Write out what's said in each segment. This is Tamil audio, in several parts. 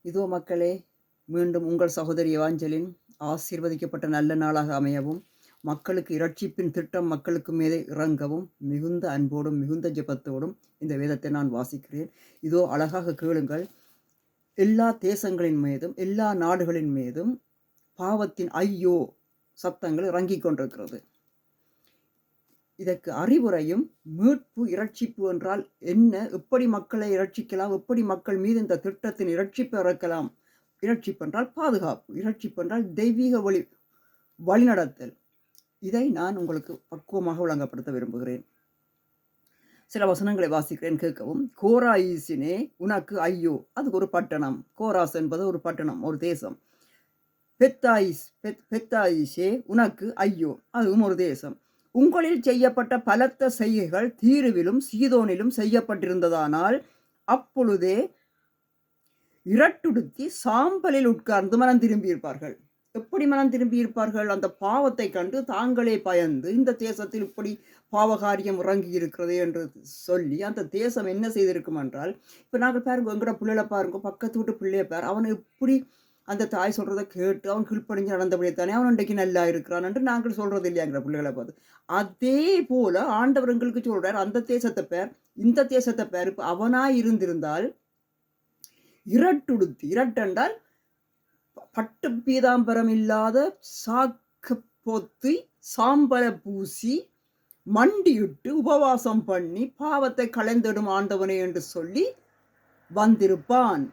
இதோ மக்களே, மீண்டும் உங்கள் சகோதரி எவாஞ்சலின் ஆசீர்வதிக்கப்பட்ட நல்ல நாளாக அமையவும், மக்களுக்கு இரட்சிப்பின் திட்டம் மக்களுக்கு மீது இறங்கவும், மிகுந்த அன்போடும், மிகுந்த ஜெபத்தோடும் இந்த வேதத்தை நான் வாசிக்கிறேன். இதோ அழகாக கேளுங்கள். எல்லா தேசங்களின் மீதும், எல்லா நாடுகளின் மீதும் பாவத்தின் ஐயோ சத்தங்கள் இறங்கிக் கொண்டிருக்கிறது. இதற்கு அறிவுரையும் மீட்பு இரட்சிப்பு என்றால் என்ன, எப்படி மக்களை இரட்சிக்கலாம், எப்படி மக்கள் மீது இந்த திட்டத்தின் இரட்சிப்பு இறக்கலாம். இரட்சிப்பு என்றால் பாதுகாப்பு, இரட்சிப்பு என்றால் தெய்வீக வழிநடத்தல். இதை நான் உங்களுக்கு பக்குவமாக விளங்கப்படுத்த விரும்புகிறேன். சில வசனங்களை வாசிக்கிறேன், கேட்கவும். கோராயிசினே உனக்கு ஐயோ, அது ஒரு பட்டணம். கோராஸ் என்பது ஒரு பட்டணம், ஒரு தேசம். பெத்தாயிஷே உனக்கு ஐயோ, அதுவும் ஒரு தேசம். உங்களில் செய்யப்பட்ட பலத்த செய்கைகள் தீருவிலும் சீதோனிலும் செய்யப்பட்டிருந்ததானால் அப்பொழுதே இரட்டுடுத்தி சாம்பலில் உட்கார்ந்து மனம் திரும்பியிருப்பார்கள். எப்படி மனம் திரும்பியிருப்பார்கள்? அந்த பாவத்தை கண்டு தாங்களே பயந்து, இந்த தேசத்தில் இப்படி பாவகாரியம் இறங்கி இருக்கிறது என்று சொல்லி அந்த தேசம் என்ன செய்திருக்கும் என்றால், இப்போ நாங்கள் பாருங்க, எங்கட பிள்ளைகளை பாருங்க, பக்கத்து வீட்டு பிள்ளைய பார், அவனை இப்படி அந்த தாய் சொல்கிறத கேட்டு அவன் கீழ்ப்படிஞ்சு நடந்தபடியே தானே அவன் இன்றைக்கு நல்லா இருக்கிறான் என்று நாங்கள் சொல்கிறது இல்லையாங்கிற பிள்ளைகளை பார்த்து. அதே போல ஆண்டவர் எங்களுக்கு சொல்கிறார், அந்த தேசத்தை பேர், இந்த தேசத்தை பேர். இப்போ அவனாய் இருந்திருந்தால் இரட்டுடுத்தி, இரட்டென்றால் பட்டு பீதாம்பரம் இல்லாத சாக்கு போத்தி சாம்பல பூசி மண்டியிட்டு உபவாசம் பண்ணி பாவத்தை களைந்திடும் ஆண்டவனே என்று சொல்லி வந்திருப்பான்.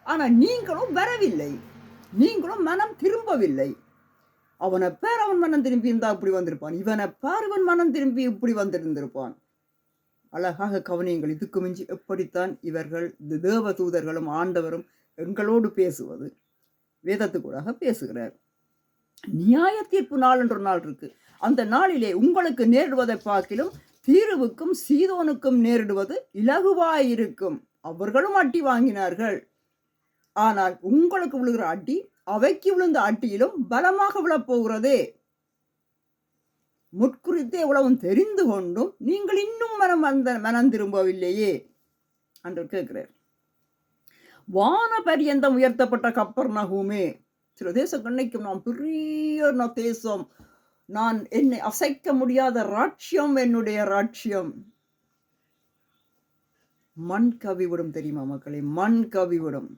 ஆனால் நீங்களும் வரவில்லை, நீங்களும் மனம் திரும்பவில்லை. அவனை பேர் அவன் மனம் திரும்பி இருந்தா இப்படி வந்திருப்பான், இவனை பேர் இவன் மனம் திரும்பி இப்படி வந்திருந்திருப்பான். அழகாக கவனியுங்கள். இதுக்கு மிஞ்சி எப்படித்தான் இவர்கள் தேவ தூதர்களும் ஆண்டவரும் எங்களோடு பேசுவது. வேதத்துக்கூடாக பேசுகிறார். நியாய தீர்ப்பு நாள் என்ற நாள் இருக்கு. அந்த நாளிலே உங்களுக்கு நேரிடுவதை பார்க்கிலும் தீருவுக்கும் சீதோனுக்கும் நேரிடுவது இலகுவாயிருக்கும். அவர்களும் அடி வாங்கினார்கள். ஆனால் உங்களுக்கு விழுகிற அடி அவைக்கு விழுந்த அடியிலும் பலமாக விழப்போகிறதே. முற்குறித்து எவ்வளவும் தெரிந்து கொண்டும் நீங்கள் இன்னும் மனம் திரும்பவில்லையே என்று கேட்கிறார். வான பரியந்தம் உயர்த்தப்பட்ட கப்பர்நகூமே, சில தேசம் கண்ணைக்கும் நான் பெரிய தேசம், நான் என்னை அசைக்க முடியாத ராட்சியம், என்னுடைய ராட்சியம். மண் கவிவிடும், தெரியுமா மக்களே? மண் கவிவிடும்.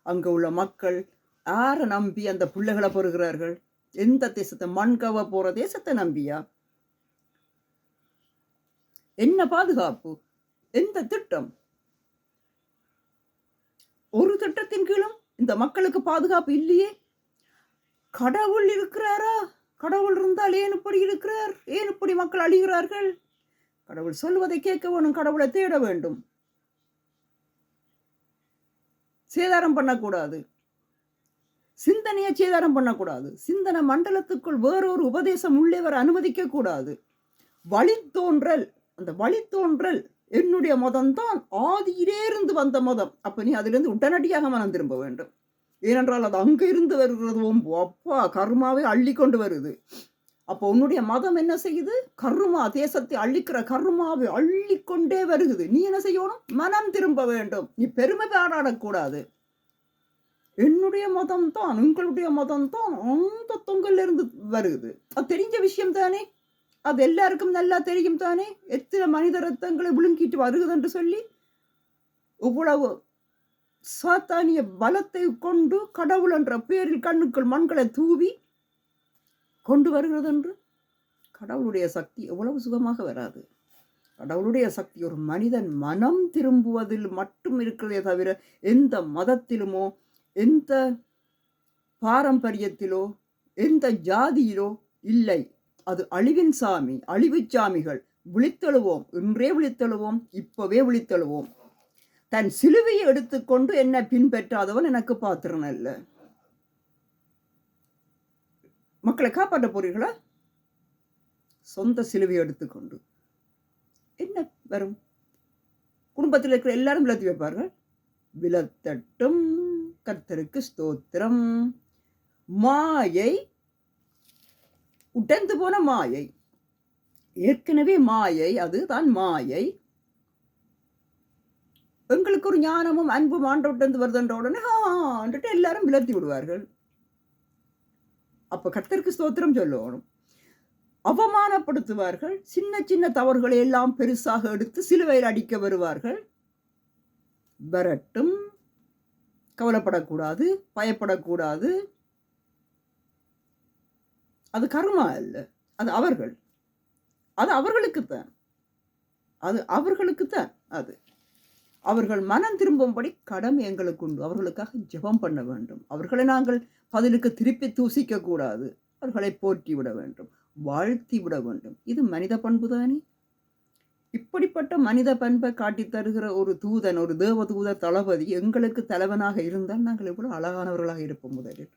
அங்க உள்ள மக்கள் யாரை நம்பி அந்த பிள்ளைகளை பெறுகிறார்கள்? எந்த தேசத்தை? மண் கவ போற தேசத்தை நம்பியா? என்ன பாதுகாப்பு? எந்த திட்டம்? ஒரு திட்டத்தின் கீழும் இந்த மக்களுக்கு பாதுகாப்பு இல்லையே. கடவுள் இருக்கிறாரா? கடவுள் இருந்தால் ஏன் இப்படி இருக்கிறார்? ஏன் இப்படி மக்கள் அழிகிறார்கள்? கடவுள் சொல்வதை கேட்க வேணும், கடவுளை தேட வேண்டும். சேதாரம் பண்ணக்கூடாது, சிந்தனையை சேதாரம் பண்ணக்கூடாது. சிந்தனை மண்டலத்துக்குள் வேறொரு உபதேசம் உள்ளே வர அனுமதிக்க கூடாது. வழித்தோன்றல், அந்த வழித்தோன்றல் என்னுடைய மதம் தான், ஆதியிலே இருந்து வந்த மதம். அப்ப நீ அதிலிருந்து உடனடியாக மனம் திரும்ப வேண்டும். ஏனென்றால் அது அங்க இருந்து வருகிறது. அப்பா கர்மாவை அள்ளி கொண்டு வருது. அப்போ உன்னுடைய மதம் என்ன செய்யுது? கர்மா, தேசத்தை அழிக்கிற கர்மாவை அள்ளிக்கொண்டே வருகிறது. நீ என்ன செய்யணும்? மனம் திரும்ப வேண்டும். நீ பெருமை பாராடக்கூடாது. என்னுடைய மதம் தான், உங்களுடைய மதம் தான் அந்த தொங்கல்ல இருந்து வருது. அது தெரிஞ்ச விஷயம் தானே, அது எல்லாருக்கும் நல்லா தெரியும் தானே. எத்தனை மனித ரத்தங்களை விழுங்கிட்டு வருகிறது என்று சொல்லி இவ்வளவு சாத்தானிய பலத்தை கொண்டு கடவுள் என்ற பேரில் கண்ணுக்குள் மண்களை தூவி கொண்டு வருகிறது என்று. கடவுளுடைய சக்தி எவ்வளவு சுகமாக வராது. கடவுளுடைய சக்தி ஒரு மனிதன் மனம் திரும்புவதில் மட்டும் இருக்கிறதே தவிர எந்த மதத்திலுமோ எந்த பாரம்பரியத்திலோ எந்த ஜாதியிலோ இல்லை. அது அழிவின் சாமி, அழிவு சாமிகள். விழித்தெழுவோம், இன்றே விழித்தெழுவோம், இப்பவே விழித்தெழுவோம். தன் சிலுவையை எடுத்துக்கொண்டு என்னை பின்பற்றாதவன் எனக்கு பாத்திரன் அல்ல. மக்களை காப்பாற்ற போறீர்களா? சொந்த சிலுவையை எடுத்துக்கொண்டு என்ன வரும்? குடும்பத்தில் இருக்கிற எல்லாரும் விலத்தி வைப்பார்கள். விலத்தட்டும், கர்த்தருக்கு ஸ்தோத்திரம். மாயை, உடைந்து போன மாயை, ஏற்கனவே மாயை, அதுதான் மாயை. எங்களுக்கு ஒரு ஞானமும் அன்பும் ஆண்டவர்கிட்ட வருதுன்ற உடனே ஆண்டுட்டு எல்லாரும் விலத்தி விடுவார்கள். அப்ப கர்த்தருக்கு ஸ்தோத்திரம் சொல்லணும். அவமானப்படுத்துவார்கள். சின்ன சின்ன தவறுகளை எல்லாம் பெருசாக எடுத்து சிலுவையில் அடிக்க வருவார்கள். வரட்டும், கவலைப்படக்கூடாது, பயப்படக்கூடாது. அது கர்மா அல்ல, அது அவர்கள். அது அவர்களுக்குத்தான். அது அவர்களுக்குத்தான். அது அவர்கள் மனம் திரும்பும்படி கடமை எங்களுக்கு உண்டு. அவர்களுக்காக ஜெபம் பண்ண வேண்டும். அவர்களை நாங்கள் பதிலுக்கு திருப்பி தூசிக்க கூடாது. அவர்களை போற்றி விட வேண்டும், வாழ்த்தி விட வேண்டும். இது மனித பண்பு தானே. இப்படிப்பட்ட மனித பண்பை காட்டித் தருகிற ஒரு தூதன், ஒரு தேவ தூதர் தளபதி எங்களுக்கு தலைவனாக இருந்தால் நாங்கள் எவ்வளவு அழகானவர்களாக இருப்போம் முதலில்,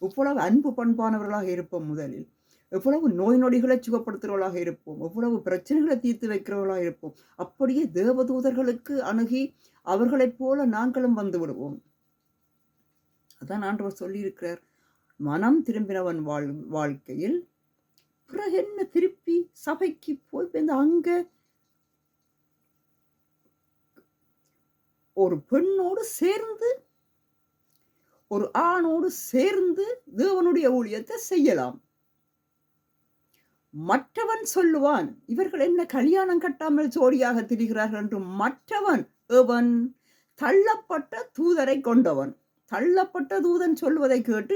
எவ்வளவு அன்பு பண்பானவர்களாக இருப்போம் முதலில், எவ்வளவு நோய் நொடிகளை சுகப்படுத்துகிறவர்களாக இருப்போம், எவ்வளவு பிரச்சனைகளை தீர்த்து வைக்கிறவர்களாக இருப்போம். அப்படியே தேவதூதர்களுக்கு அணுகி அவர்களைப் போல நாங்களும் வந்து விடுவோம். அதான் ஆண்டவர் சொல்லியிருக்கிறார், மனம் திரும்பினவன் வாழ்க்கையில் பிறகு என்ன திருப்பி சபைக்கு போய் அங்க ஒரு பெண்ணோடு சேர்ந்து ஒரு ஆணோடு சேர்ந்து தேவனுடைய ஊழியத்தை செய்யலாம். மற்றவன் சொல்லுவான், இவர்கள் என்ன கல்யாணம் கட்டாமல் ஜோடியாக திரிகிறார்கள் என்று. மற்றவன் எவன்? தள்ளப்பட்ட தூதரை கொண்டவன். தள்ளப்பட்ட தூதன் சொல்வதை கேட்டு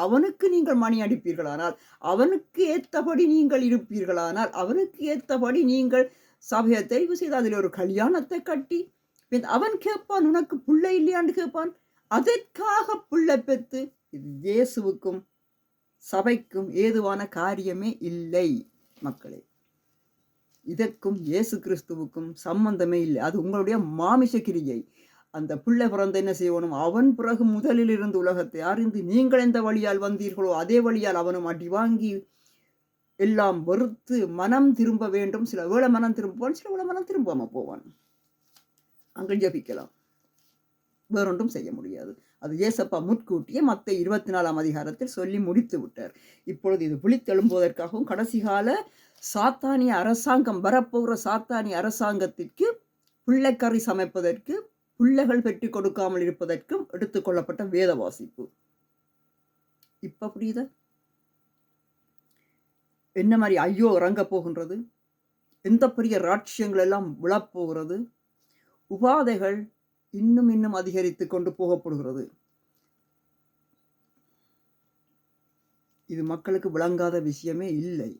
அவனுக்கு நீங்கள் மணி அடிப்பீர்களானால், அவனுக்கு ஏற்றபடி நீங்கள் இருப்பீர்களானால், அவனுக்கு ஏற்றபடி நீங்கள் சபையை தெரிவு செய்து அதில் ஒரு கல்யாணத்தை கட்டி அவன் கேட்பான், உனக்கு பிள்ளை இல்லையான்னு கேட்பான். அதற்காக பிள்ளை பெற்று இது இயேசுவுக்கும் சபைக்கும் ஏதுவான காரியமே இல்லை மக்களே. இதற்கும் இயேசு கிறிஸ்துவுக்கும் சம்பந்தமே இல்லை. அது உங்களுடைய மாமிச கிரியை. அந்த பிள்ளை பிறந்த என்ன செய்யணும்? அவன் பிறகு முதலில் இருந்து உலகத்தை அறிந்து நீங்கள் எந்த வழியால் வந்தீர்களோ அதே வழியால் அவனும் அடி வாங்கி எல்லாம் வெறுத்து மனம் திரும்ப வேண்டும். சில வேளை மனம் திரும்புவான், சில வேளை மனம் திரும்பாம போவான். அங்கே ஜபிக்கலாம், வேறொன்றும் செய்ய முடியாது. அது ஏசப்பா முற்கூட்டியே மத்தேயு 24ஆம் அதிகாரத்தில் சொல்லி முடித்து விட்டார். இப்பொழுது இது விழித்தெழும்புவதற்காகவும் கடைசி கால சாத்தானிய அரசாங்கம், வரப்போகிற சாத்தானிய அரசாங்கத்திற்கு பிள்ளைக்கறி சமைப்பதற்கு, பிள்ளைகள் பெற்று கொடுக்காமல் இருப்பதற்கும் எடுத்துக்கொள்ளப்பட்ட வேத வாசிப்பு. இப்ப புரியுதா என்ன மாதிரி ஐயோ இறங்க போகின்றது, எந்த பெரிய ராட்சியங்கள் எல்லாம் விழப்போகிறது, உபாதைகள் இன்னும் இன்னும் அதிகரித்து கொண்டு போகப்படுகிறது. இது மக்களுக்கு விளங்காத விஷயமே இல்லை.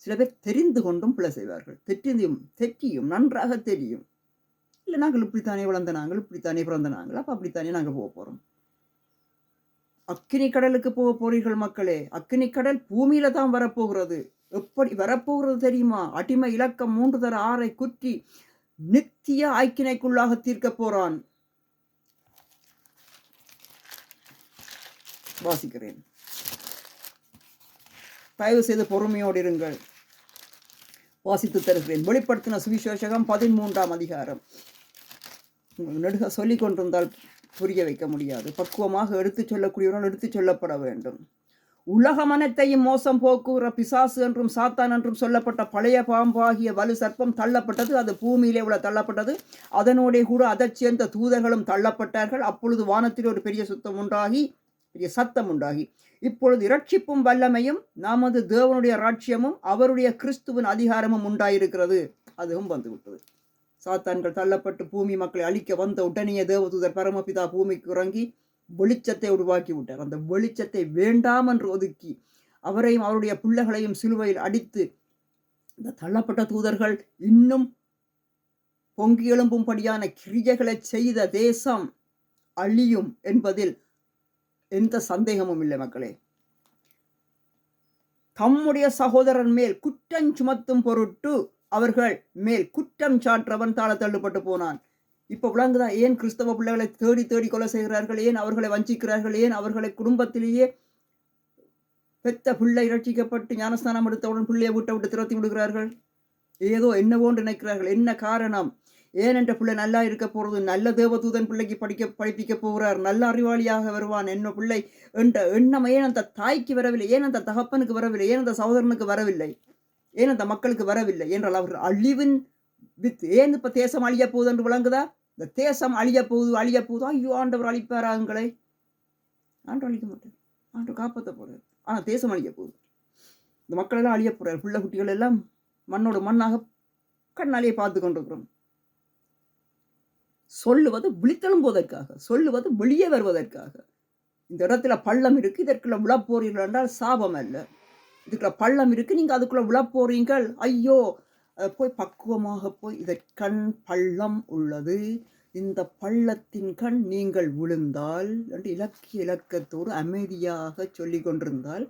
சில பேர் தெரிந்து கொண்டும் பிழை செய்வார்கள். தெற்றியும் நன்றாக தெரியும். இல்லை, நாங்கள் இப்படித்தானே வளர்ந்த, நாங்கள் இப்படித்தானே பிறந்த, நாங்கள் அப்போ அப்படித்தானே நாங்கள் போக போகிறோம். அக்கினி கடலுக்கு போக போறீர்கள் மக்களே. அக்கினி கடல் பூமியில தான் வரப்போகிறது. எப்படி வரப்போகிறது தெரியுமா? அடிமை இலக்கம் 3-6 குற்றி நித்திய ஐக்கினைக்குள்ளாக தீர்க்க போறான். வாசிக்கிறேன், தயவு செய்து பொறுமையோடு இருங்கள். வாசித்து தருகிறேன். வெளிப்படுத்தின சுவிசேஷகம் 13ஆம் அதிகாரம். நெடுக சொல்லிக் கொண்டிருந்தால் புரிய வைக்க முடியாது. பக்குவமாக எடுத்துச் சொல்லக்கூடியவர்கள் எடுத்துச் சொல்லப்பட வேண்டும். உலகமனத்தையும் மோசம் போக்குகிற பிசாசு என்றும் சாத்தான் என்றும் சொல்லப்பட்ட பழைய பாம்பாகிய வலு சர்ப்பம் தள்ளப்பட்டது. அது பூமியிலே உள்ள தள்ளப்பட்டது. அதனோடே கூட அதைச் சேர்ந்த தூதர்களும் தள்ளப்பட்டார்கள். அப்பொழுது வானத்தில் ஒரு பெரிய சத்தம் உண்டாகி இப்பொழுது இரட்சிப்பும் வல்லமையும் நமது தேவனுடைய ராட்சியமும் அவருடைய கிறிஸ்துவின் அதிகாரமும் உண்டாயிருக்கிறது. அதுவும் வந்துவிட்டது. சாத்தான்கள் தள்ளப்பட்டு பூமி மக்களை அழிக்க வந்த உடனே தேவதூதர் பரமபிதா பூமிக்கு இறங்கி வெளிச்சத்தை உருவாக்கி விட்டார். அந்த வெளிச்சத்தை வேண்டாம் என்று ஒதுக்கி அவரையும் அவருடைய பிள்ளைகளையும் சிலுவையில் அடித்து இந்த தள்ளப்பட்ட தூதர்கள் இன்னும் பொங்கி எழும்பும்படியான கிரியைகளை செய்த தேசம் அழியும் என்பதில் எந்த சந்தேகமும் இல்லை மக்களே. தம்முடைய சகோதரன் மேல் குற்றம் சுமத்தும் பொருட்டு அவர்கள் மேல் குற்றம் சாற்றவன் தாழ தள்ளுப்பட்டு போனான். இப்ப விளங்குதான் ஏன் கிறிஸ்தவ பிள்ளைகளை தேடி தேடி கொலை செய்கிறார்கள், ஏன் அவர்களை வஞ்சிக்கிறார்கள், ஏன் அவர்களை குடும்பத்திலேயே பெத்த பிள்ளை இரட்சிக்கப்பட்டு ஞானஸ்தானம் எடுத்தவுடன் பிள்ளையை விட்டு திரட்டி விடுகிறார்கள். ஏதோ என்னவோன்று நினைக்கிறார்கள். என்ன காரணம்? ஏன் என்ற பிள்ளை நல்லா இருக்க போகிறது, நல்ல தேவதூதன் பிள்ளைக்கு படிப்பிக்க போகிறார், நல்ல அறிவாளியாக வருவான் என்ன பிள்ளை என்ற எண்ணம் ஏன் அந்த தாய்க்கு வரவில்லை, ஏன் அந்த தகப்பனுக்கு வரவில்லை, ஏன் அந்த சகோதரனுக்கு வரவில்லை, ஏன் அந்த மக்களுக்கு வரவில்லை என்றால் அவர்கள் அழிவின் ஏன் இப்ப தேசம் அழிய போகுது என்று விளங்குதா? இந்த தேசம் அழிய போகுது. ஐயோ! ஆண்டவர் அழிப்பாரா எங்களை? ஆண்டவர் அழிக்க மாட்டார். ஆண்டவர் காப்பாத்த போறார். ஆனா தேசம் அழிய போகுது. இந்த மக்கள் எல்லாம் அழிய போறார். பிள்ளை குட்டிகள் எல்லாம் மண்ணோடு மண்ணாக கண்ணாலேயே பார்த்து கொண்டிருக்கிறோம். சொல்லுவது விழித்தெழும்போதற்காக, சொல்லுவது வெளியே வருவதற்காக. இந்த இடத்துல பள்ளம் இருக்கு, இதற்குள்ள விழப்போறீர்கள் என்றால் சாபம் அல்ல. இதுக்குள்ள பள்ளம் இருக்கு, நீங்க அதுக்குள்ள விழப்போறீங்கள். ஐயோ! போய் பக்குவமாக போய் இதற்கண் பள்ளம் உள்ளது, இந்த பள்ளத்தின் கண் நீங்கள் விழுந்தால் என்று இலக்கத்தோடு அமைதியாக சொல்லிக் கொண்டிருந்தால்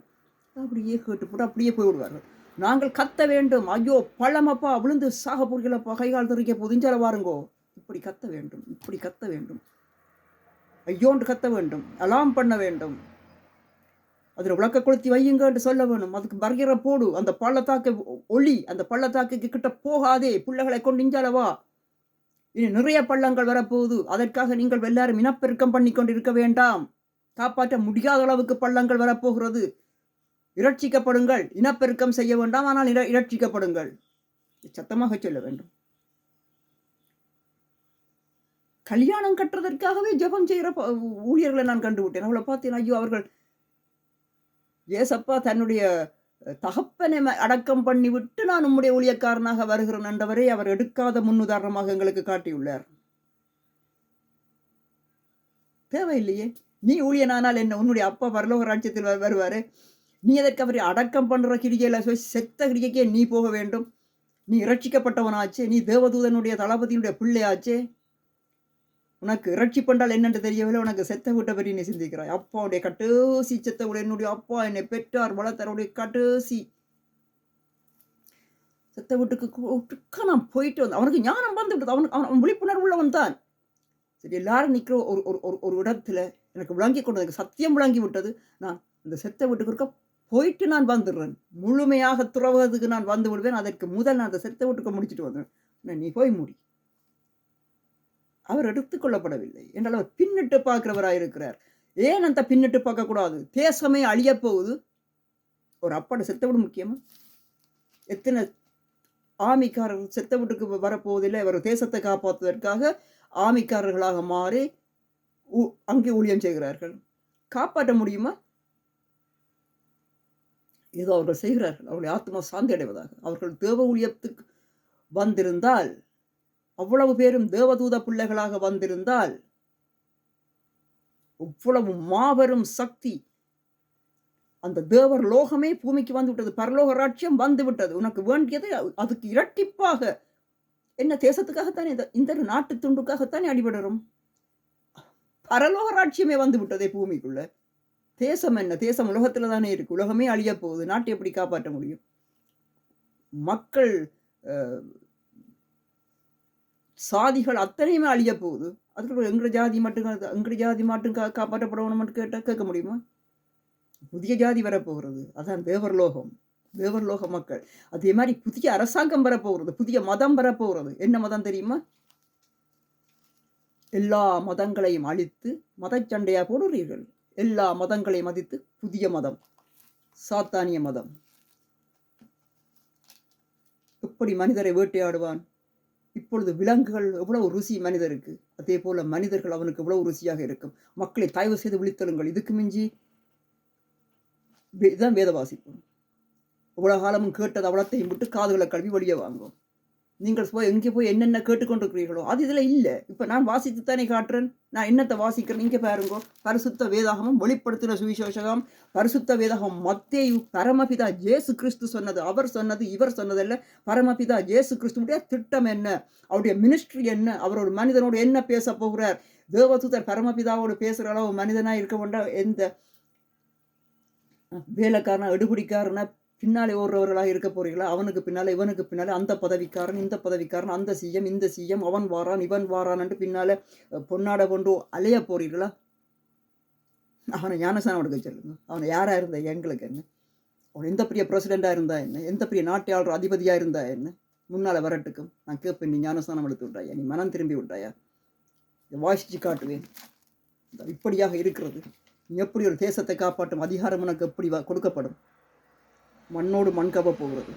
அப்படியே கேட்டுப்போட்டு அப்படியே போய் விடுவார்கள். நாங்கள் கத்த வேண்டும். ஐயோ பள்ளமப்பா, விழுந்து சாக போகிறீங்களப்பா, கைகால் தெரிக்க போது இஞ்சால வாருங்கோ. இப்படி கத்த வேண்டும், இப்படி கத்த வேண்டும், ஐயோன்று கத்த வேண்டும், அலாம் பண்ண வேண்டும், அதில் விளக்க கொளுத்தி வையுங்க என்று சொல்ல வேணும். அதுக்கு வருகிற போடு, அந்த பள்ளத்தாக்கு ஒளி, அந்த பள்ளத்தாக்கு கிட்ட போகாதே, பிள்ளைகளை கொண்டு இஞ்சாலவா, இனி நிறைய பள்ளங்கள் வரப்போகுது, அதற்காக நீங்கள் எல்லாரும் இனப்பெருக்கம் பண்ணி கொண்டு இருக்க வேண்டாம், காப்பாற்ற முடியாத அளவுக்கு பள்ளங்கள் வரப்போகிறது, இரட்சிக்கப்படுங்கள், இனப்பெருக்கம் செய்ய வேண்டாம், ஆனால் இரட்சிக்கப்படுங்கள், சத்தமாக சொல்ல வேண்டும். கல்யாணம் கட்டுறதற்காகவே ஜெபம் செய்கிற ஊழியர்களை நான் கண்டுவிட்டேன். அவளை பார்த்தேன், ஐயோ அவர்கள் ஏசப்பா தன்னுடைய தகப்பனை அடக்கம் பண்ணிவிட்டு நான் உம்முடைய ஊழியக்காரனாக வருகிறேன் என்றவரை அவர் எடுக்காத முன்னுதாரணமாக எங்களுக்கு காட்டியுள்ளார். தேவையில்லையே, நீ ஊழியனானால் என்ன, உன்னுடைய அப்பா பரலோக ராஜ்யத்தில் வருவாரு, நீ எதற்கு அவரை அடக்கம் பண்ற கிரிகையில செத்த கிரிகைக்கே நீ போக வேண்டும், நீ இரட்சிக்கப்பட்டவனாச்சே, நீ தேவதூதனுடைய தளபதியினுடைய பிள்ளையாச்சே, உனக்கு இறைச்சி பண்ணால் என்னென்று தெரியவில்லை, உனக்கு செத்த வீட்டை பற்றி நீ சிந்திக்கிறாய். அப்பாவுடைய கட்டேசி செத்த விட, என்னுடைய அப்பா என்னை பெற்றார் வளர்த்தாருடைய கட்டேசி செத்த வீட்டுக்கு நான் போயிட்டு வந்து அவனுக்கு ஞானம் வந்து விட்டது, அவன் விழிப்புணர்வு உள்ளவன் தான். சரி, எல்லாரும் நிற்கிற ஒரு இடத்துல எனக்கு விளங்கி கொண்டு, எனக்கு சத்தியம் விளங்கி விட்டது, நான் இந்த செத்த வீட்டுக்கு இருக்க போயிட்டு நான் வந்துடுறேன், முழுமையாக துறவதுக்கு நான் வந்து விடுவேன், அதற்கு முதல் நான் அந்த செத்த வீட்டுக்கு முடிச்சுட்டு வந்தேன், நீ போய் முடி. அவர் எடுத்துக்கொள்ளப்படவில்லை என்றால் அவர் பின்னிட்டு பார்க்கிறவராயிருக்கிறார். ஏன் அந்த பின்னிட்டு பார்க்கக்கூடாது? தேசமே அழிய போகுது, ஒரு அப்பாட செத்த விட முக்கியமா? எத்தனை ஆமிக்காரர்கள் செத்த வீட்டுக்கு வரப்போவதில்லை, அவர் தேசத்தை காப்பாற்றுவதற்காக ஆமிக்காரர்களாக மாறி அங்கே ஊழியம் செய்கிறார்கள். காப்பாற்ற முடியுமா? ஏதோ அவர்கள் செய்கிறார்கள், அவருடைய ஆத்மா சாந்தி அடைவதாக. அவர்கள் தேவ ஊழியத்துக்கு வந்திருந்தால், அவ்வளவு பேரும் தேவதூத பிள்ளைகளாக வந்திருந்தால், இவ்வளவு மாபெரும் சக்தி, அந்த தேவர் லோகமே பூமிக்கு வந்து விட்டது, பரலோக ராட்சியம் வந்து விட்டது, உனக்கு வேண்டியது அதுக்கு இரட்டிப்பாக. என்ன தேசத்துக்காகத்தானே, இந்த நாட்டு துண்டுக்காகத்தானே அடிபடுறோம், பரலோக ராட்சியமே வந்து விட்டதே பூமிக்குள்ள. தேசம் என்ன, தேசம் உலகத்துல தானே இருக்கு, உலகமே அழிய போகுது, நாட்டை எப்படி காப்பாற்ற முடியும்? மக்கள் சாதிகள் அத்தனையுமே அழிய போகுது, அதுக்கு எங்கட ஜாதி மட்டும் காப்பாற்றப்படணும் கேட்க முடியுமா? புதிய ஜாதி வரப்போகிறது, அதான் தேவர்லோக மக்கள். அதே மாதிரி புதிய அரசாங்கம் வரப்போகிறது, புதிய மதம் வரப்போகிறது. என்ன மதம் தெரியுமா? எல்லா மதங்களையும் அழித்து மதச்சண்டையா போடுறீர்கள், எல்லா மதங்களையும் மதித்து புதிய மதம், சாத்தானிய மதம். எப்படி மனிதரை வேட்டையாடுவான்? இப்பொழுது விலங்குகள் எவ்வளவு ருசி மனிதருக்கு, அதே போல மனிதர்கள் அவனுக்கு எவ்வளவு ருசியாக இருக்கும். மக்களை தயவு செய்து விழித்தலுங்கள், இதுக்கு மிஞ்சி இதுதான் வேத வாசிப்பு. இவ்வளவு காலமும் கேட்டது அவ்வளத்தையும் விட்டு காதுகளை கழுவி வெளியே வாங்கும். நீங்கள் எங்கே போய் என்னென்ன கேட்டுக்கொண்டிருக்கிறீர்களோ அது இதில் இல்லை. இப்போ நான் வாசித்துத்தானே காட்டுறேன், நான் என்னத்தை வாசிக்கிறேன் இங்கே பாருங்கோ. பரிசுத்த வேதாகமும் வெளிப்படுத்தின சுவிசேஷகம், பரிசுத்த வேதாகம் மத்தேயு, பரமபிதா இயேசு கிறிஸ்து சொன்னது, அவர் சொன்னது, இவர் சொன்னதல்ல. பரமபிதா இயேசு கிறிஸ்துடைய திட்டம் என்ன, அவருடைய மினிஸ்ட்ரி என்ன, அவர் ஒரு மனிதனோடு என்ன பேச போகிறார். தேவதூதர் பரமபிதாவோடு பேசுகிற அளவு மனிதனாக இருக்க வேண்டாம். எந்த வேலைக்காரனா எடுபிடிக்காரனா பின்னாலே ஓடுறவர்களாக இருக்க போறீங்களா? அவனுக்கு பின்னாலே இவனுக்கு பின்னாலே அந்த பதவிக்காரன் இந்த பதவிக்காரன், அந்த சிஎம் இந்த சிஎம், அவன் வாரான் இவன் வாரான்ட்டு பின்னாலே பொன்னாடை கொண்டு அலைய போறீர்களா? அவனை ஞானஸ்நானம் எடுக்க சொல்லுங்க. அவனை யாரா இருந்தா எங்களுக்கு என்ன, அவன் எந்த பெரிய பிரசிடெண்டா இருந்தா என்ன, எந்த பெரிய நாட்டு ஆளுற அதிபதியா இருந்தா என்ன, முன்னால வரட்டுக்கும் நான் கேட்பேன், நீ ஞானஸ்நானம் எடுத்து விட்டாயா, நீ மனம் திரும்பி விட்டாயா, வாசிச்சு காட்டுவேன். இப்படியாக இருக்கிறது. நீ எப்படி ஒரு தேசத்தை காப்பாற்றும் அதிகாரம் உனக்கு எப்படி கொடுக்கப்படும்? மண்ணோடு மண் கவ போகிறது.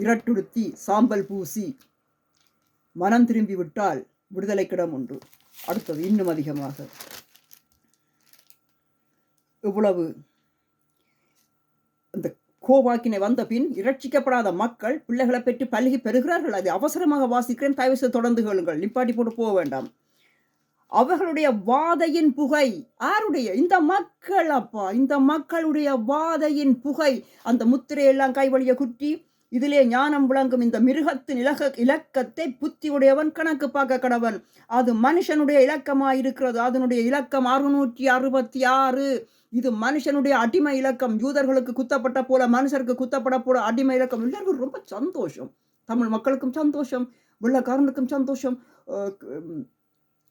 இரட்டுடுத்தி சாம்பல் பூசி மனம் திரும்பி விட்டால் விடுதலைக்கிடம் உண்டு. அடுத்தது இன்னும் அதிகமாக இவ்வளவு இந்த கோவாக்கினை வந்த பின் இரட்சிக்கப்படாத மக்கள் பிள்ளைகளை பெற்று பல்கி பெறுகிறார்கள். அதை அவசரமாக வாசிக்கிறேன், தயவு செய்து தொடர்ந்து கேளுங்கள், நிப்பாட்டி போட்டு போக வேண்டாம். அவர்களுடைய வாதையின் புகை, யாருடைய? இந்த மக்கள் அப்பா, இந்த மக்களுடைய வாதையின் புகை. அந்த முத்திரையெல்லாம் கைவழிய குற்றி இதிலே ஞானம் விளங்கும் இந்த மிருகத்தின் இலக்கத்தை புத்தி உடையவன் கணக்கு பார்க்க கடவன். அது மனுஷனுடைய இலக்கமாயிருக்கிறது. அதனுடைய இலக்கம் 666. இது மனுஷனுடைய அடிமை இலக்கம். யூதர்களுக்கு குத்தப்பட்ட போல மனுஷருக்கு குத்தப்பட போல அடிமை இலக்கம். எல்லாருக்கும் ரொம்ப சந்தோஷம். தமிழ் மக்களுக்கும் சந்தோஷம், வெள்ளக்காரனுக்கும் சந்தோஷம்.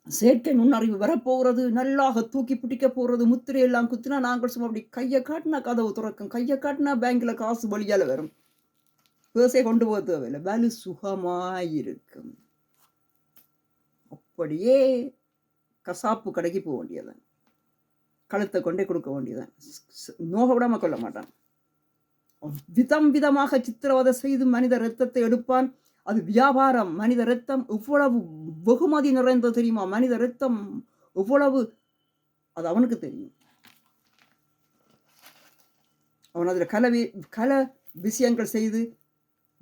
செயற்கை நுண்ணறிவு வரப்போகிறது, நல்லாக தூக்கி பிடிக்க போகிறது. முத்திரையெல்லாம் குத்தினா நாங்கள் சும்மா அப்படி கையை காட்டினா கதவு துறக்கும், கையை காட்டினா பேங்கில் காசு வழியால் வரும். பேசை கொண்டு போக தேவையில்லை, வேலு சுகமாயிருக்கும். அப்படியே கசாப்பு கடைக்கு போக வேண்டியதான், கழுத்தை கொண்டே கொடுக்க வேண்டியதான். நோக விடாம கொள்ள மாட்டான். விதம் விதமாக சித்திரவதை செய்து மனித இரத்தத்தை எடுப்பான். அது வியாபாரம். மனித இரத்தம் எவ்வளவு வெகுமதி நிறைந்தது தெரியுமா? மனித இரத்தம் எவ்வளவு, அது அவனுக்கு தெரியும். அவன் அதில் கல விஷயங்கள் செய்து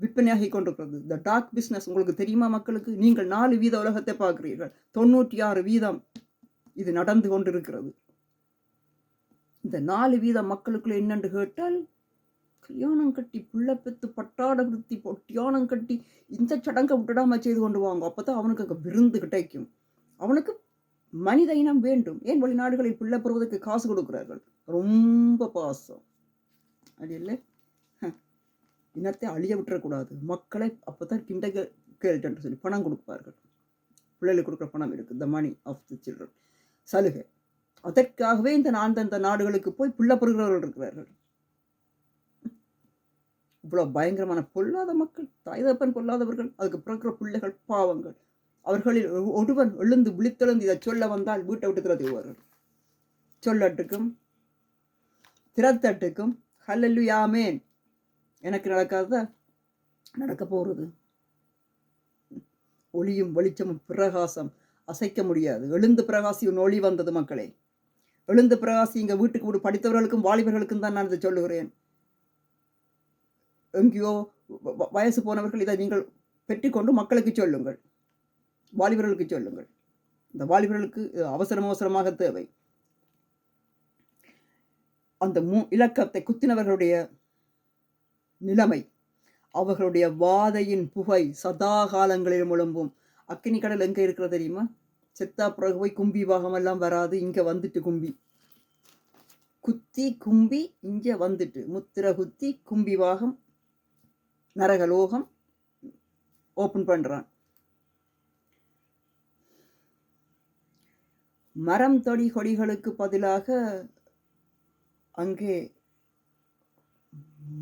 விற்பனையாகி கொண்டிருக்கிறது. த டார்க் பிஸ்னஸ் உங்களுக்கு தெரியுமா மக்களுக்கு? நீங்கள் 4% உலகத்தை பார்க்கிறீர்கள், 96% இது நடந்து கொண்டிருக்கிறது. இந்த 4% மக்களுக்குள்ள என்னென்று கேட்டால், கல்யாணம் கட்டி பிள்ளை பெற்று பட்டாட விருத்தி பொட்டியானம் கட்டி இந்த சடங்கை விட்டுடாம செய்து கொண்டு வாங்க. அப்போதான் அவனுக்கு அங்கே விருந்து கிடைக்கும். அவனுக்கு மனித இனம் வேண்டும். ஏன் வெளிநாடுகளில் பிள்ளை பெறுவதற்கு காசு கொடுக்கிறார்கள்? ரொம்ப பாசம். அது இல்லை, இனத்தை அழிய விட்டுறக்கூடாது. மக்களை அப்போதான் கிண்டகேல்ட் என்று சொல்லி பணம் கொடுப்பார்கள். பிள்ளைகளுக்கு கொடுக்குற பணம் இருக்குது, த மணி ஆஃப் தி சில்ட்ரன், சலுகை. அதற்காகவே இந்த அந்தந்த நாடுகளுக்கு போய் பிள்ளை பெறுகிறவர்கள் இருக்கிறார்கள். இவ்வளோ பயங்கரமான பொல்லாத மக்கள், தாய் தகப்பன் பொல்லாதவர்கள், அதுக்கு பிறக்கிற பிள்ளைகள் பாவங்கள். அவர்களில் ஒருவன் எழுந்து விழித்தெழுந்து இதை சொல்ல வந்தால் வீட்டை விட்டு திறத்துவார்கள். சொல்லட்டுக்கும் திறத்தட்டுக்கும் ஹல்லேலூயா ஆமென். எனக்கு நடக்காததா? நடக்க போகிறது. ஒளியும் வெளிச்சமும் பிரகாசம் அசைக்க முடியாது. எழுந்து பிரகாசி ஒளி வந்தது மக்களே. எழுந்து பிரகாசி இங்கே வீட்டுக்கு வீடு படித்தவர்களுக்கும் வாலிபர்களுக்கும் தான் நான் இதை சொல்லுகிறேன். எங்கேயோ வயசு போனவர்கள் இதை நீங்கள் பெற்றுக்கொண்டு மக்களுக்கு சொல்லுங்கள், வாலிபர்களுக்கு சொல்லுங்கள். இந்த வாலிபர்களுக்கு அவசரமாக தேவை. அந்த இலக்கத்தை குத்தினவர்களுடைய நிலைமை, அவர்களுடைய வாதையின் புகை சதா காலங்களில் முழம்பும். அக்கினி கடல் எங்கே இருக்கிறது தெரியுமா? செத்தா பிறகு போய் கும்பி பாகமெல்லாம் வராது, இங்கே வந்துட்டு கும்பி குத்தி கும்பி இங்கே வந்துட்டு முத்திர குத்தி கும்பி பாகம் நரகலோகம் ஓப்பன் பண்றான். மரம் தொடி கொடிகளுக்கு பதிலாக அங்கே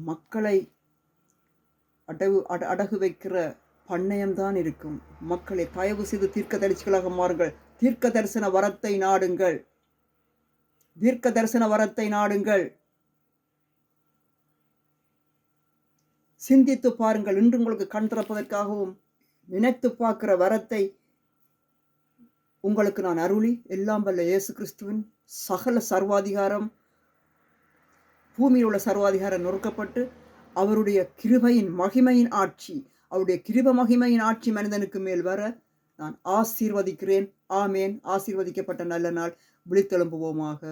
மக்களை அடகு வைக்கிற பண்ணையம்தான் இருக்கும். மக்களை தயவு செய்து தீர்க்க தரிசிகளாக மாறுங்கள். தீர்க்க தரிசன வரத்தை நாடுங்கள், தீர்க்க தரிசன வரத்தை நாடுங்கள். சிந்தித்து பாருங்கள். இன்று உங்களுக்கு கண் திறப்பதற்காகவும் நினைத்து பார்க்கிற வரத்தை உங்களுக்கு நான் அருளி, எல்லாம் வல்ல இயேசு கிறிஸ்துவின் சகல சர்வாதிகாரம், பூமியில் உள்ள சர்வாதிகாரம் நொறுக்கப்பட்டு அவருடைய கிருபையின் மகிமையின் ஆட்சி, அவருடைய கிருப மகிமையின் ஆட்சி மனிதனுக்கு மேல் வர நான் ஆசீர்வதிக்கிறேன். ஆமேன். ஆசீர்வதிக்கப்பட்ட நல்ல நாள். விழித்தெழும்புவோமாக.